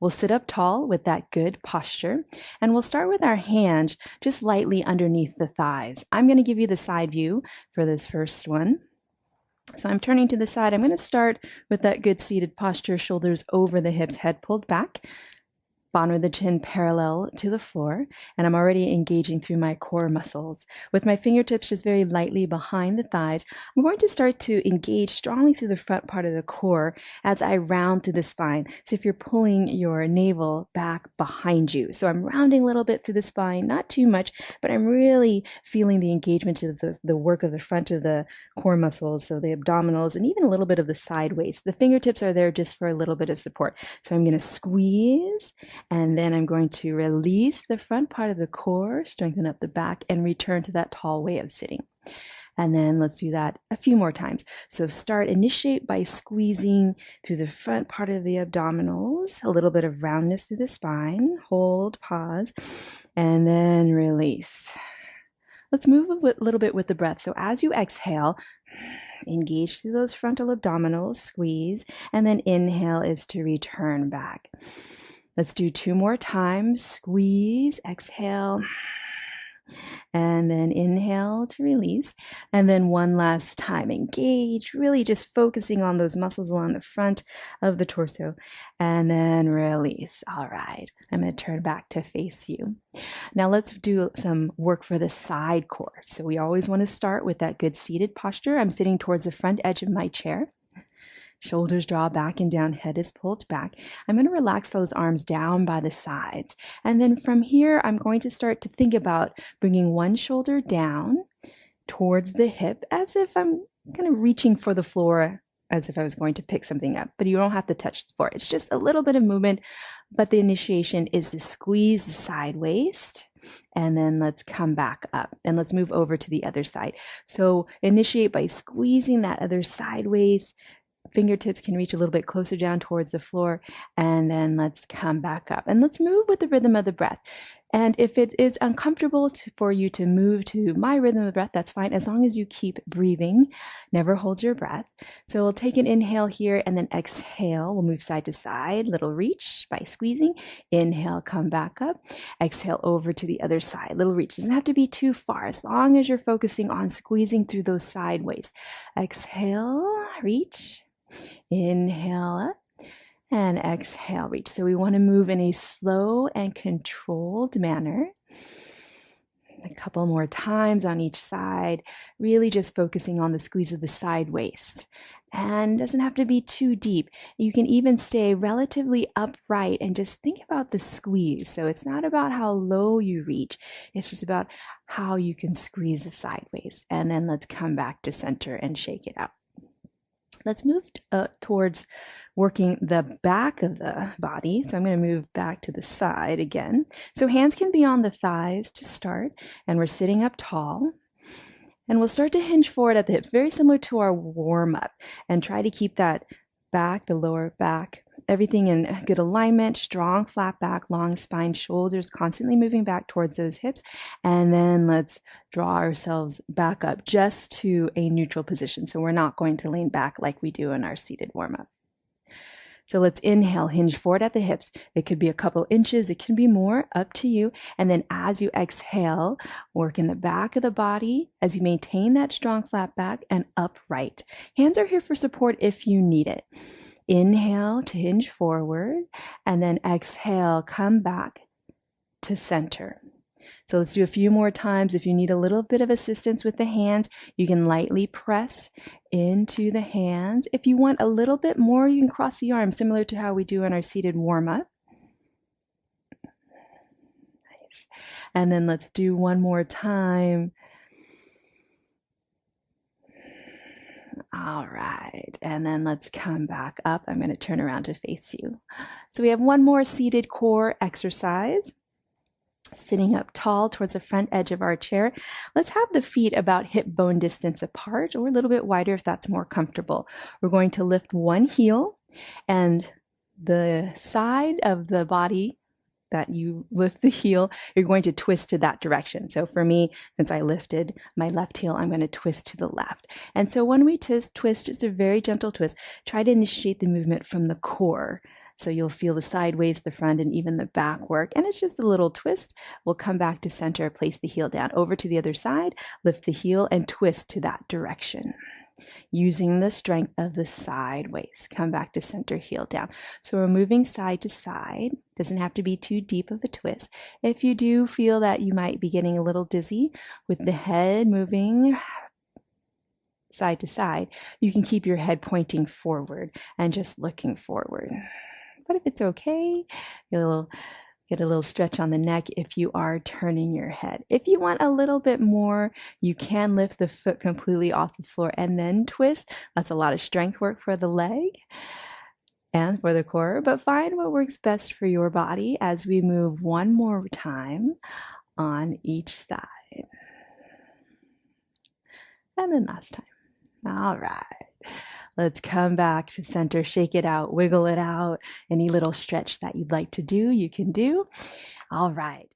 We'll sit up tall with that good posture, and we'll start with our hands just lightly underneath the thighs. I'm going to give you the side view for this first one. So I'm turning to the side. I'm going to start with that good seated posture, shoulders over the hips, head pulled back. Bottom of the chin parallel to the floor, and I'm already engaging through my core muscles. With my fingertips just very lightly behind the thighs, I'm going to start to engage strongly through the front part of the core as I round through the spine. So if you're pulling your navel back behind you. So I'm rounding a little bit through the spine, not too much, but I'm really feeling the engagement of the work of the front of the core muscles, so the abdominals, and even a little bit of the side waist. The fingertips are there just for a little bit of support. So I'm going to squeeze, and then I'm going to release the front part of the core, strengthen up the back, and return to that tall way of sitting. And then let's do that a few more times. So initiate by squeezing through the front part of the abdominals, a little bit of roundness through the spine, hold, pause, and then release. Let's move a little bit with the breath. So as you exhale, engage through those frontal abdominals, squeeze, and then inhale is to return back. Let's do 2 more times. Squeeze, exhale, and then inhale to release. And then one last time, engage, really just focusing on those muscles along the front of the torso, and then release. All right, I'm going to turn back to face you. Now let's do some work for the side core. So we always want to start with that good seated posture. I'm sitting towards the front edge of my chair. Shoulders draw back and down, head is pulled back. I'm going to relax those arms down by the sides. And then from here, I'm going to start to think about bringing one shoulder down towards the hip as if I'm kind of reaching for the floor, as if I was going to pick something up. But you don't have to touch the floor. It's just a little bit of movement. But the initiation is to squeeze the side waist. And then let's come back up and let's move over to the other side. So initiate by squeezing that other side waist. Fingertips can reach a little bit closer down towards the floor, and then let's come back up and let's move with the rhythm of the breath. And if it is uncomfortable for you to move to my rhythm of breath, that's fine, as long as you keep breathing. Never hold your breath. So we'll take an inhale here and then exhale. We'll move side to side, little reach by squeezing. Inhale, come back up. Exhale over to the other side, little reach. Doesn't have to be too far, as long as you're focusing on squeezing through those sideways. Exhale, reach. Inhale up and exhale, reach. So we want to move in a slow and controlled manner. A couple more times on each side, really just focusing on the squeeze of the side waist. And doesn't have to be too deep. You can even stay relatively upright and just think about the squeeze. So it's not about how low you reach. It's just about how you can squeeze the sideways. And then let's come back to center and shake it out. Let's move towards working the back of the body. So I'm going to move back to the side again. So hands can be on the thighs to start, and we're sitting up tall. And we'll start to hinge forward at the hips, very similar to our warm-up, and try to keep that back, the lower back, everything in good alignment, strong flat back, long spine, shoulders constantly moving back towards those hips. And then let's draw ourselves back up just to a neutral position. So we're not going to lean back like we do in our seated warm-up. So let's inhale, hinge forward at the hips. It could be a couple inches, it can be more, up to you. And then as you exhale, work in the back of the body as you maintain that strong flat back and upright. Hands are here for support if you need it. Inhale to hinge forward, and then exhale, come back to center. So let's do a few more times. If you need a little bit of assistance with the hands, you can lightly press into the hands. If you want a little bit more, you can cross the arms, similar to how we do in our seated warm-up. Nice. And then let's do one more time. All right, and then let's come back up. I'm going to turn around to face you. So we have one more seated core exercise. Sitting up tall towards the front edge of our chair. Let's have the feet about hip bone distance apart, or a little bit wider if that's more comfortable. We're going to lift one heel, and the side of the body that you lift the heel, you're going to twist to that direction. So for me, since I lifted my left heel, I'm going to twist to the left. And so when we twist, it's a very gentle twist. Try to initiate the movement from the core. So you'll feel the sideways, the front, and even the back work. And it's just a little twist. We'll come back to center, place the heel down, over to the other side, lift the heel and twist to that direction. Using the strength of the sideways. Come back to center, heel down. So we're moving side to side. Doesn't have to be too deep of a twist. If you do feel that you might be getting a little dizzy with the head moving side to side, you can keep your head pointing forward and just looking forward. But if it's okay, get a little stretch on the neck if you are turning your head. If you want a little bit more, you can lift the foot completely off the floor and then twist. That's a lot of strength work for the leg and for the core, but find what works best for your body as we move one more time on each side. And then last time. All right. Let's come back to center, shake it out, wiggle it out. Any little stretch that you'd like to do, you can do. All right.